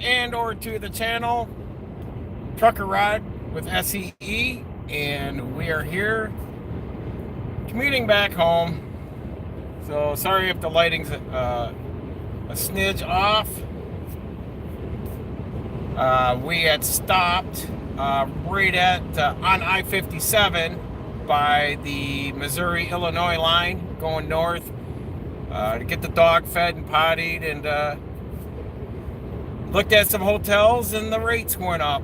and or to the channel Trucker Ride with S.E.E. and we are here commuting back home. So sorry if the lighting's a smidge off. We had stopped right at on I-57 by the Missouri-Illinois line going north to get the dog fed and pottied, and looked at some hotels, and the rates went up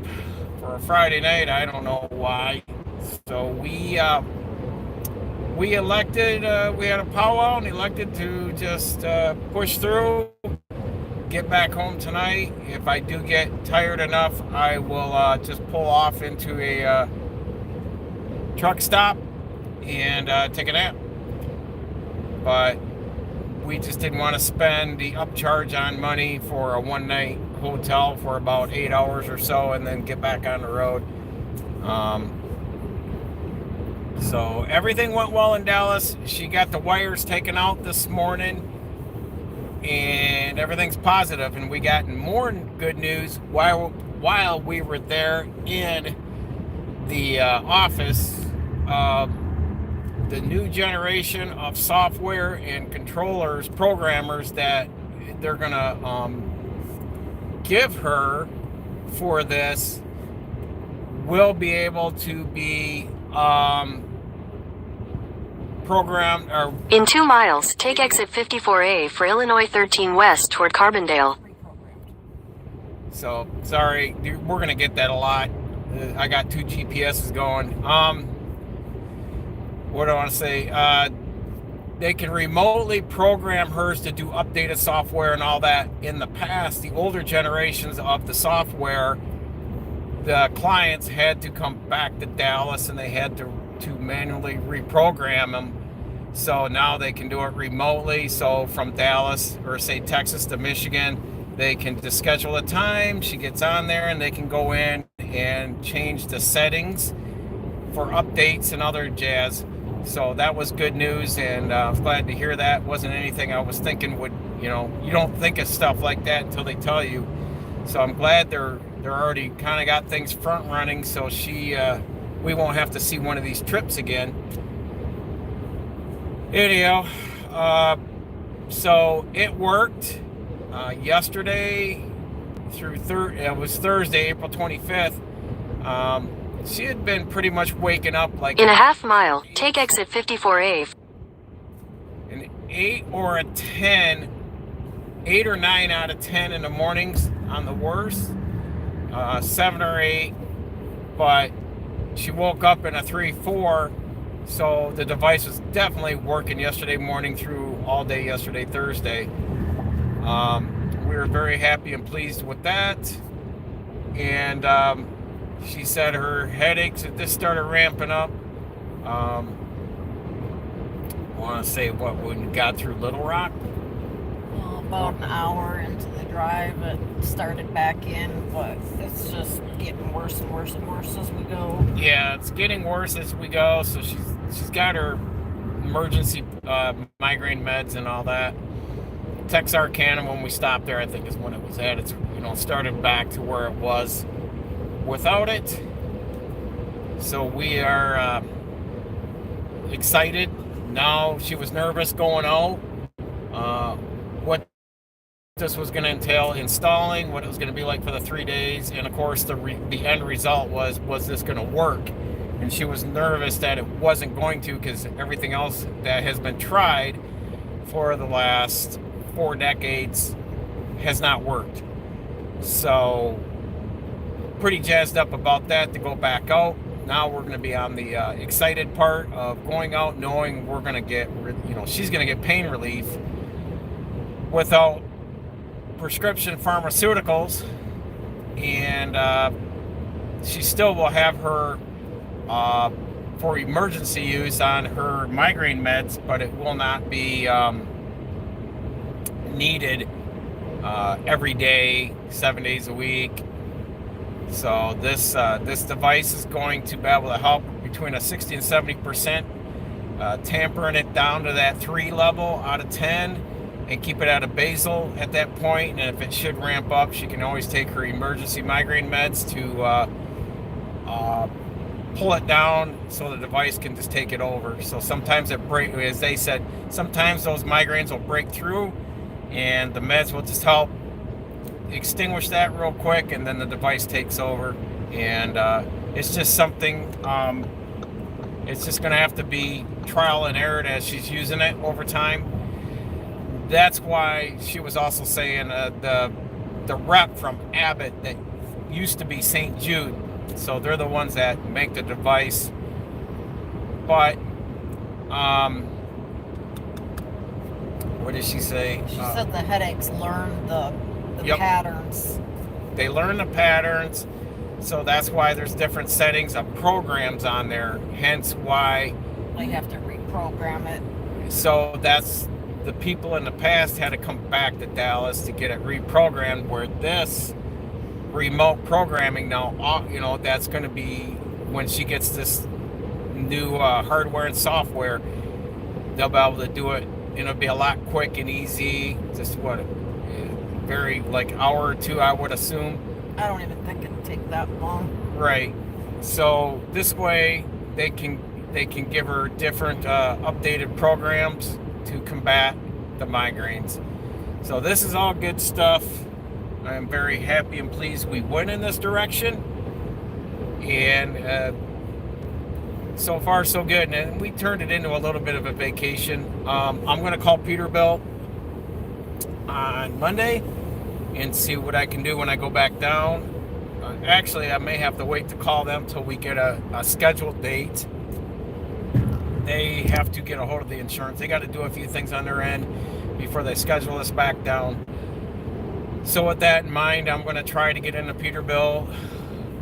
for a Friday night. I don't know why. So we elected, we had a powwow and elected to just push through, get back home tonight. If I do get tired enough, I will just pull off into a truck stop and take a nap. But we just didn't want to spend the upcharge on money for a one-night hotel for about 8 hours or so and then get back on the road. So everything went well in Dallas. She got the wires taken out this morning and everything's positive. And we got more good news while we were there in the office. The new generation of software and controllers, programmers that they're gonna give her for this will be able to be programmed. Or in 2 miles, take exit 54A for Illinois 13 West toward Carbondale. So sorry, we're gonna get that a lot. I got 2 GPSs going. What do I want to say? They can remotely program hers to do updated software and all that. In the past, the older generations of the software, the clients had to come back to Dallas and they had to manually reprogram them. So now they can do it remotely. So from Dallas, or say Texas to Michigan, they can just schedule a time. She gets on there and they can go in and change the settings for updates and other jazz. So that was good news, and I was glad to hear that. Wasn't anything I was thinking would, you don't think of stuff like that until they tell you. So I'm glad they're already kind of got things front running, so we won't have to see one of these trips again. Anyhow, so it worked yesterday through it was Thursday, April 25th. She had been pretty much waking up like in a half mile, take exit 54A. An 8 or a 10, 8 or 9 out of 10 in the mornings on the worst, 7 or 8, but she woke up in a 3-4, so the device was definitely working yesterday morning through all day yesterday, Thursday. We were very happy and pleased with that, and she said her headaches had just started ramping up. I want to say when we got through Little Rock. Well, about an hour into the drive, it started back in, but it's just getting worse and worse and worse as we go. Yeah, it's getting worse as we go. So she's got her emergency migraine meds and all that. Texarkana, when we stopped there, I think is when it was at. It's started back to where it was without it. So we are excited. Now she was nervous going out, what this was going to entail installing, what it was going to be like for the 3 days, and of course the end result was this going to work? And she was nervous that it wasn't going to, because everything else that has been tried for the last 4 decades has not worked. So pretty jazzed up about that to go back out. Now we're going to be on the excited part of going out, knowing we're going to get, she's going to get pain relief without prescription pharmaceuticals, and she still will have her for emergency use on her migraine meds, but it will not be needed every day, 7 days a week. So this device is going to be able to help between a 60 and 70%, tampering it down to that 3 level out of 10, and keep it at a basal at that point. And if it should ramp up, she can always take her emergency migraine meds to pull it down so the device can just take it over. So sometimes it break, as they said, sometimes those migraines will break through, and the meds will just help extinguish that real quick, and then the device takes over. And it's just something. It's just going to have to be trial and error as she's using it over time. That's why she was also saying the rep from Abbott that used to be St. Jude. So they're the ones that make the device. But what did she say? She said the headaches learn the Yep. patterns. They learn the patterns. So that's why there's different settings of programs on there. Hence why They have to reprogram it. So that's the people in the past had to come back to Dallas to get it reprogrammed, where this remote programming now, that's going to be when she gets this new hardware and software, they'll be able to do it. It'll be a lot quick and easy. Just very like hour or two, I would assume. I don't even think it'd take that long. Right. So this way they can give her different updated programs to combat the migraines. So this is all good stuff. I am very happy and pleased we went in this direction. And so far so good. And we turned it into a little bit of a vacation. I'm going to call Peterbilt on Monday and see what I can do when I go back down. Actually, I may have to wait to call them till we get a scheduled date. They have to get a hold of the insurance. They got to do a few things on their end before they schedule us back down. So with that in mind, I'm going to try to get into Peterbilt.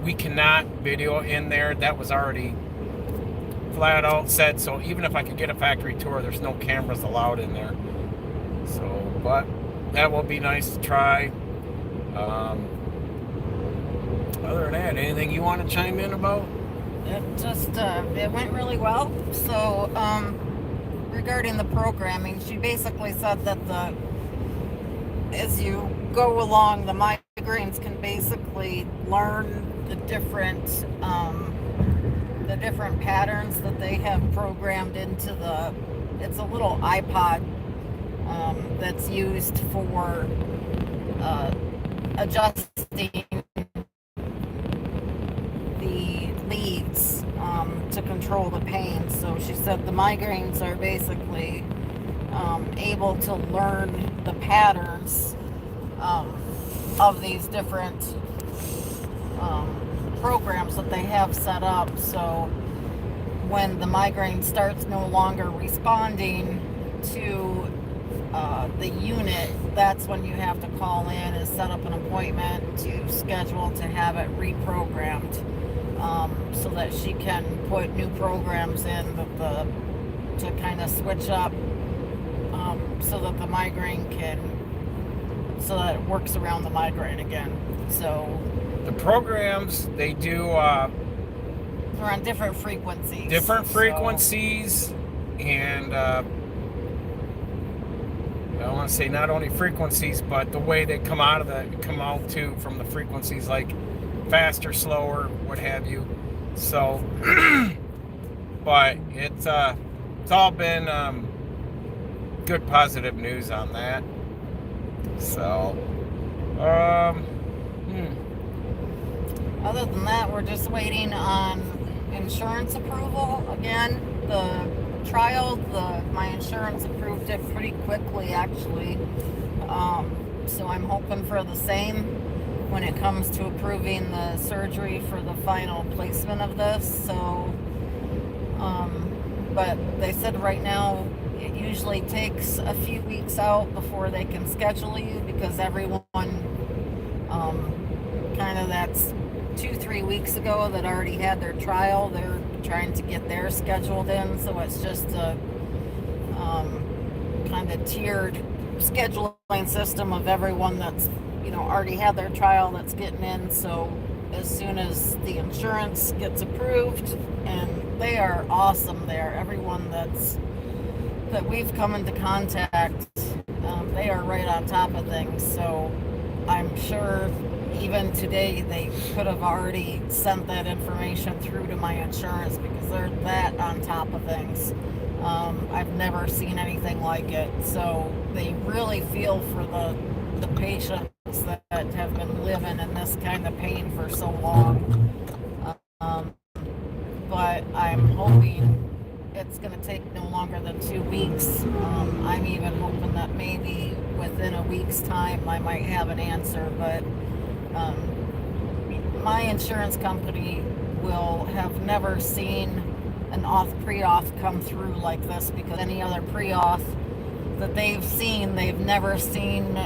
We cannot video in there. That was already flat out said. So even if I could get a factory tour, there's no cameras allowed in there. So, but that will be nice to try. Other than that, anything you want to chime in about? It just it went really well. So regarding the programming, she basically said that as you go along, the migraines can basically learn the different patterns that they have programmed into it's a little iPod that's used for adjusting the leads to control the pain. So she said the migraines are basically able to learn the patterns of these different programs that they have set up. So when the migraine starts no longer responding to the unit, that's when you have to call in and set up an appointment to schedule to have it reprogrammed, so that she can put new programs in to kind of switch up, so that the migraine so that it works around the migraine again. So the programs, they do they're on different frequencies. And I want to say not only frequencies, but the way they come out too from the frequencies, like faster, slower, what have you. So, but it's all been good positive news on that. So, other than that, we're just waiting on insurance approval. Again, the trial, my insurance approved it pretty quickly, actually. So I'm hoping for the same when it comes to approving the surgery for the final placement of this. So, but they said right now it usually takes a few weeks out before they can schedule you, because everyone kind of that's 2-3 weeks ago that already had their trial, they're trying to get theirs scheduled in. So it's just a kind of tiered scheduling system of everyone that's already had their trial that's getting in. So as soon as the insurance gets approved, and they are awesome there, everyone that we've come into contact, they are right on top of things. So I'm sure even today they could have already sent that information through to my insurance because they're that on top of things. I've never seen anything like it. So they really feel for the patients that have been living in this kind of pain for so long. Um, but I'm hoping it's going to take no longer than 2 weeks. I'm even hoping that maybe within a week's time I might have an answer, but my insurance company will have never seen an pre-auth come through like this, because any other pre-auth that they've seen, they've never seen.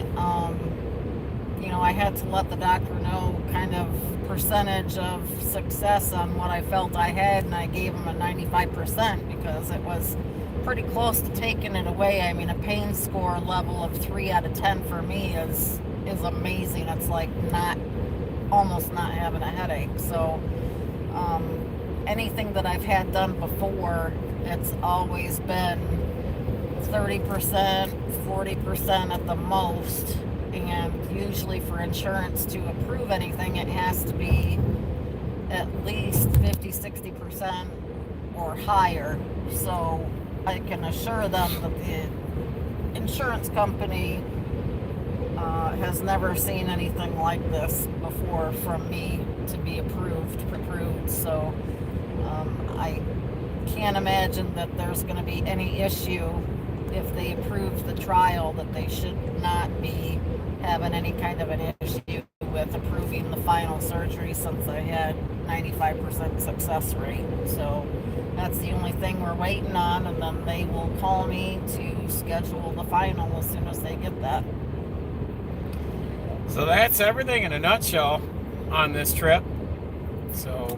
I had to let the doctor know kind of percentage of success on what I felt I had, and I gave him a 95% because it was pretty close to taking it away. I mean, a pain score level of 3 out of 10 for me is amazing. It's like almost not having a headache. So anything that I've had done before, it's always been 30%, 40% at the most. And usually for insurance to approve anything, it has to be at least 50-60% or higher. So I can assure them that the insurance company has never seen anything like this before from me to be approved. So I can't imagine that there's going to be any issue if they approve the trial, that they should not be having any kind of an issue with approving the final surgery, since I had 95% success rate. So that's the only thing we're waiting on, and then they will call me to schedule the final as soon as they get that. So that's everything in a nutshell on this trip. So,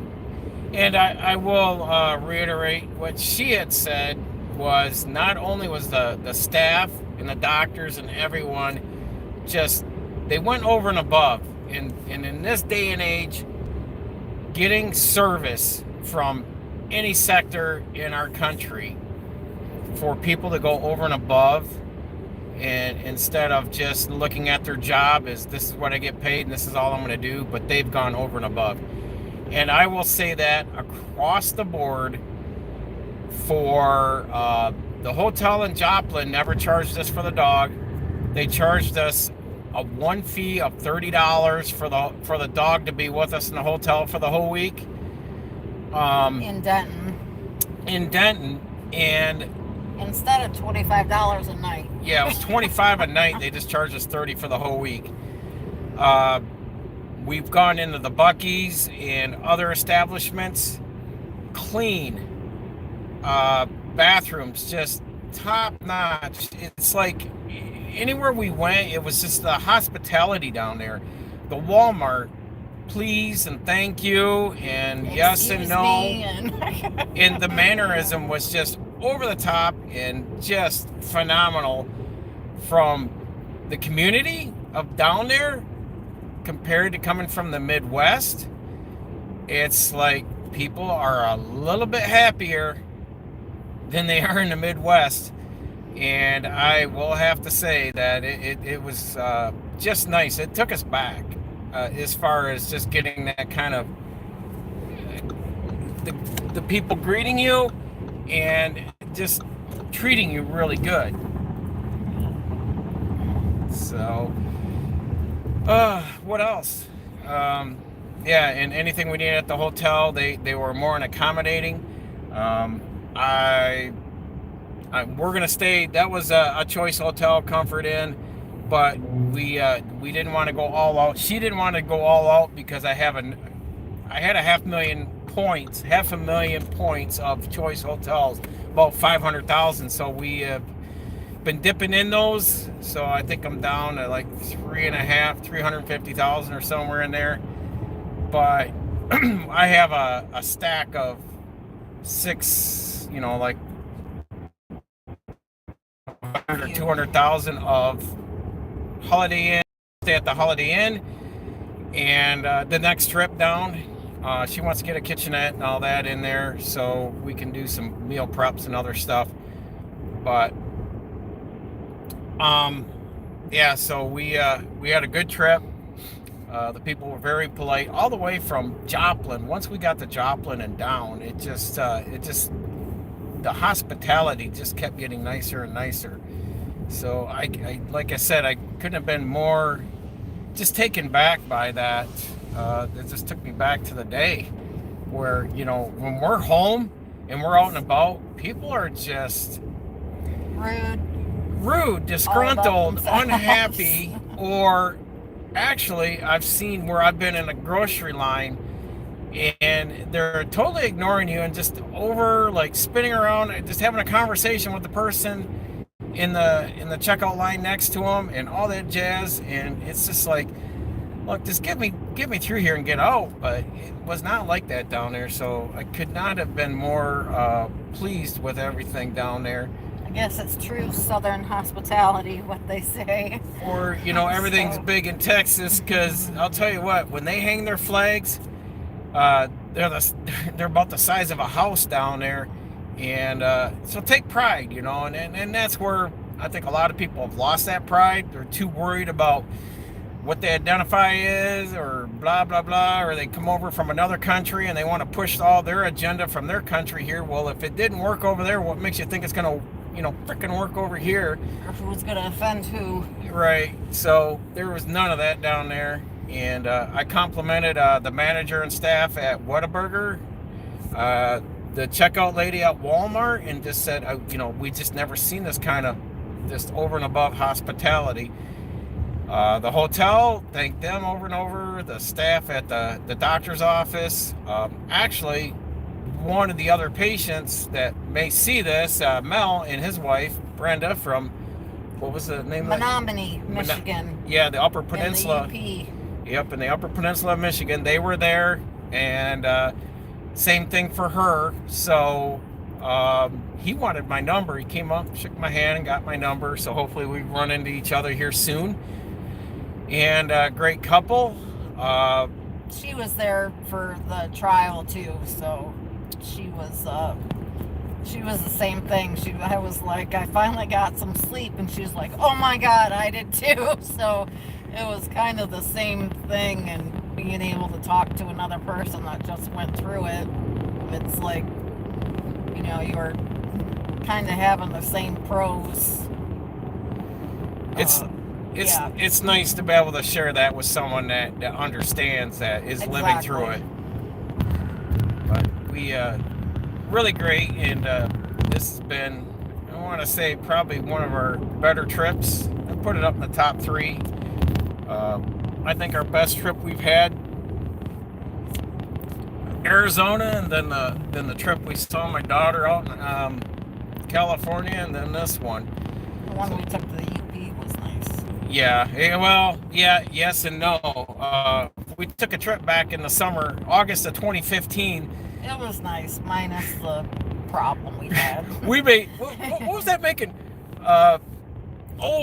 and I will reiterate what she had said, was not only was the staff and the doctors and everyone just, they went over and above. And in this day and age, getting service from any sector in our country, for people to go over and above, and instead of just looking at their job as this is what I get paid and this is all I'm going to do, but they've gone over and above. And I will say that across the board, for the hotel in Joplin never charged us for the dog. They charged us one fee of $30 for the dog to be with us in the hotel for the whole week. In Denton, and instead of $25 a night. Yeah, it was $25 a night. They just charged us $30 for the whole week. We've gone into the Buc-ee's and other establishments, clean, bathrooms just top notch. It's like anywhere we went, it was just the hospitality down there. The Walmart, please and thank you and yes and no, and the mannerism was just over the top and just phenomenal from the community of down there compared to coming from the Midwest. It's like people are a little bit happier than they are in the Midwest, and I will have to say that it was just nice. It took us back as far as just getting that kind of the people greeting you and just treating you really good. So what else? Yeah, and anything we needed at the hotel, they were more than accommodating. We're gonna stay. That was a Choice Hotel, Comfort Inn, but we didn't want to go all out. She didn't want to go all out because I had a half a million points of Choice Hotels, about 500,000. So we have been dipping in those. So I think I'm down to like 350,000 or somewhere in there. But I have a stack of 6, like 100 or 200,000 of Holiday Inn. Stay at the Holiday Inn, and the next trip down, she wants to get a kitchenette and all that in there, so we can do some meal preps and other stuff. But yeah, so we had a good trip. The people were very polite all the way from Joplin. Once we got to Joplin and down, it just the hospitality just kept getting nicer and nicer. So I like I said, I couldn't have been more just taken back by that. It just took me back to the day where, when we're home and we're out and about, people are just Rude. rude, All about disgruntled, themselves. unhappy, or actually, I've seen where I've been in a grocery line and they're totally ignoring you and just over like spinning around, just having a conversation with the person in the checkout line next to them and all that jazz. And it's just like, look, just get me through here and get out. But it was not like that down there, so I could not have been more pleased with everything down there. I guess it's true Southern hospitality, what they say. Or everything's So, big in Texas, because I'll tell you what, when they hang their flags, they're about the size of a house down there, and so take pride, and that's where I think a lot of people have lost that pride. They're too worried about what they identify as, or blah blah blah, or they come over from another country and they want to push all their agenda from their country here. Well, if it didn't work over there, what makes you think it's gonna freaking work over here? or who's going to offend who? Right. So there was none of that down there. And I complimented the manager and staff at Whataburger, the checkout lady at Walmart, and just said, we just never seen this kind of just over and above hospitality. The hotel, thanked them over and over. The staff at the doctor's office. Actually, one of the other patients that may see this, Mel and his wife, Brenda, from, what was the name of that? Menominee, Michigan. Yeah, the Upper Peninsula. In the UP. Yep, in the Upper Peninsula of Michigan. They were there, and same thing for her. So he wanted my number. He came up, shook my hand, and got my number. So hopefully we run into each other here soon. And great couple. She was there for the trial too, so she was the same thing. I was like, I finally got some sleep, and she was like, oh my God, I did too. So it was kind of the same thing, and being able to talk to another person that just went through it, it's like, you're kind of having the same pros. It's Yeah. it's nice to be able to share that with someone that understands, that is living through it. But we really great, and this has been, I want to say, probably one of our better trips. I put it up in the top 3. I think our best trip we've had, Arizona, and then the trip we saw my daughter out in California, and then this one. The one we took to the UP was nice. Yeah, yes and no. We took a trip back in the summer, August of 2015. It was nice, minus the problem we had. We made, what was that making?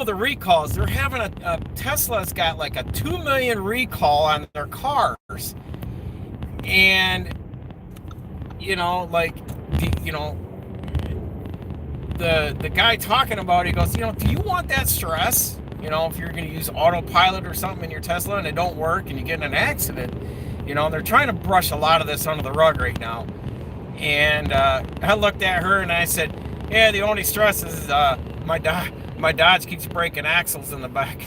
The recalls. They're having a Tesla's got like a 2 million recall on their cars. And, the guy talking about it, he goes, do you want that stress? If you're going to use autopilot or something in your Tesla and it don't work and you get in an accident, they're trying to brush a lot of this under the rug right now. And I looked at her and I said, yeah, the only stress is my Dodge keeps breaking axles in the back.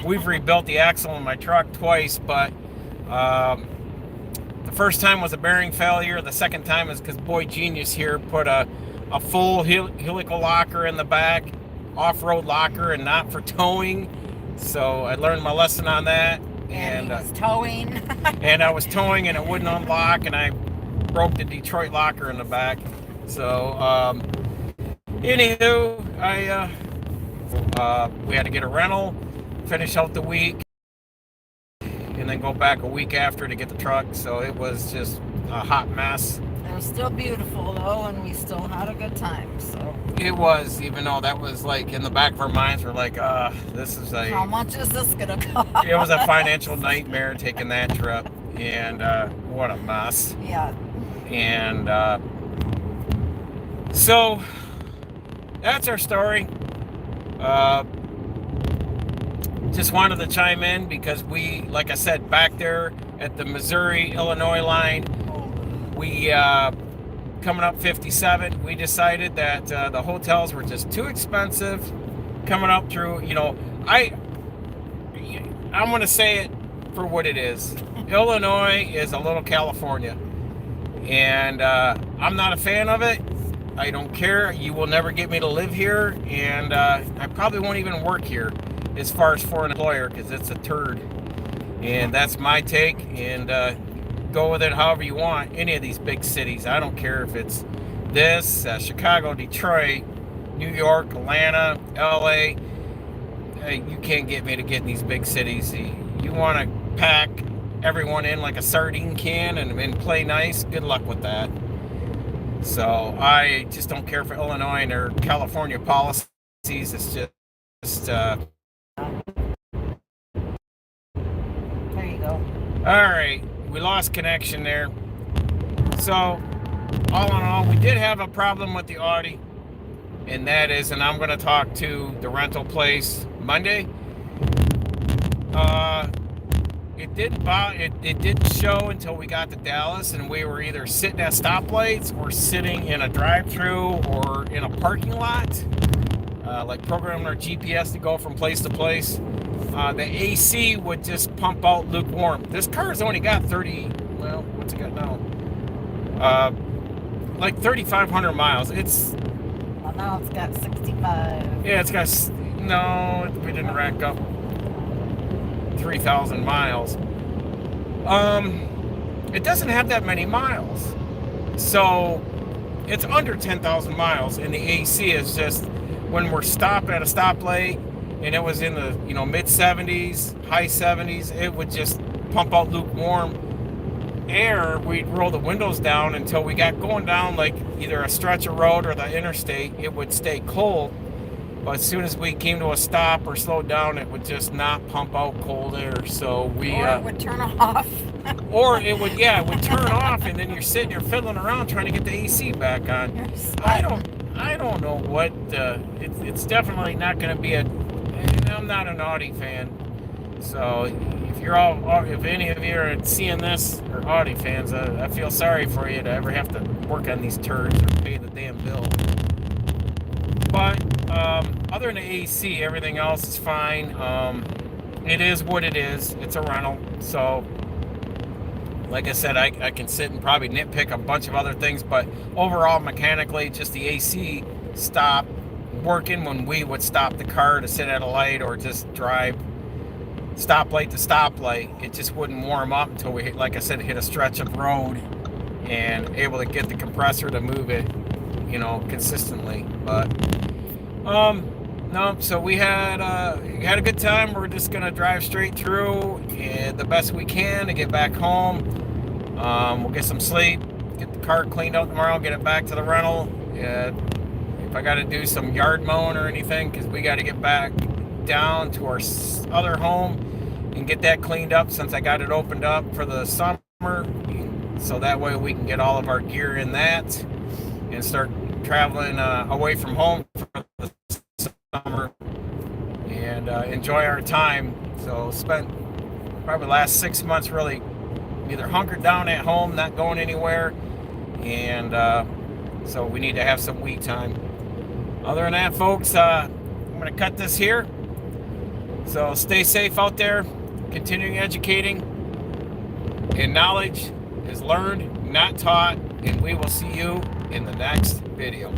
We've rebuilt the axle in my truck twice, but the first time was a bearing failure. The second time is because Boy Genius here put a full helical locker in the back, off-road locker, and not for towing. So I learned my lesson on that. And he was towing. And I was towing, and it wouldn't unlock, and I broke the Detroit locker in the back. So anywho, we had to get a rental, finish out the week, and then go back a week after to get the truck. So it was just a hot mess. It was still beautiful though, and we still had a good time. So it was, even though that was like in the back of our minds, we're like, this is how much is this gonna cost? It was a financial nightmare taking that trip, and what a mess. Yeah. And so that's our story. just wanted to chime in because we, like I said, back there at the Missouri-Illinois line, we coming up 57, we decided that the hotels were just too expensive coming up through, I'm going to say it for what it is. Illinois is a little California, and I'm not a fan of it. I don't care. You will never get me to live here, and I probably won't even work here as far as for an employer, because it's a turd. And that's my take, and go with it however you want. Any of these big cities, I don't care if it's this, Chicago, Detroit, New York, Atlanta, LA. You can't get me to get in these big cities. You want to pack everyone in like a sardine can and play nice, good luck with that. So I just don't care for Illinois and their California policies. It's just There you go. all right, we lost connection there. So all in all, we did have a problem with the Audi, and that is, and I'm going to talk to the rental place Monday. It didn't show until we got to Dallas, and we were either sitting at stoplights or sitting in a drive-through or in a parking lot, like programming our GPS to go from place to place. The AC would just pump out lukewarm. This car's only got 30, well, what's it got now? Like 3,500 miles. Well, now it's got 65. Yeah, it's got, no, we didn't rack up 3,000 miles. It doesn't have that many miles. So it's under 10,000 miles, and the AC is just, when we're stopping at a stoplight and it was in the mid 70s, high 70s, it would just pump out lukewarm air. We'd roll the windows down until we got going down like either a stretch of road or the interstate, it would stay cold. But as soon as we came to a stop or slowed down, it would just not pump out cold air. So we Or it would turn off. or it would turn off, and then you're sitting there fiddling around trying to get the AC back on. I don't know what. It's definitely not going to be and I'm not an Audi fan. So if any of you are seeing this or Audi fans, I feel sorry for you to ever have to work on these turds or pay the damn bill. But other than the AC, everything else is fine. It is what it is. It's a rental. So, like I said, I can sit and probably nitpick a bunch of other things, but overall, mechanically, just the AC stopped working when we would stop the car to sit at a light or just drive stoplight to stoplight. It just wouldn't warm up until we, like I said, hit a stretch of road and able to get the compressor to move it, consistently. But no, so we had a good time. We're just gonna drive straight through the best we can to get back home. We'll get some sleep, get the car cleaned out tomorrow, get it back to the rental. If I got to do some yard mowing or anything, because we got to get back down to our other home and get that cleaned up, since I got it opened up for the summer, so that way we can get all of our gear in that and start traveling away from home for the summer and enjoy our time. So spent probably the last 6 months really either hunkered down at home, not going anywhere, and so we need to have some we time. Other than that, folks, I'm going to cut this here. So stay safe out there, continuing educating, and knowledge is learned, not taught, and we will see you in the next video.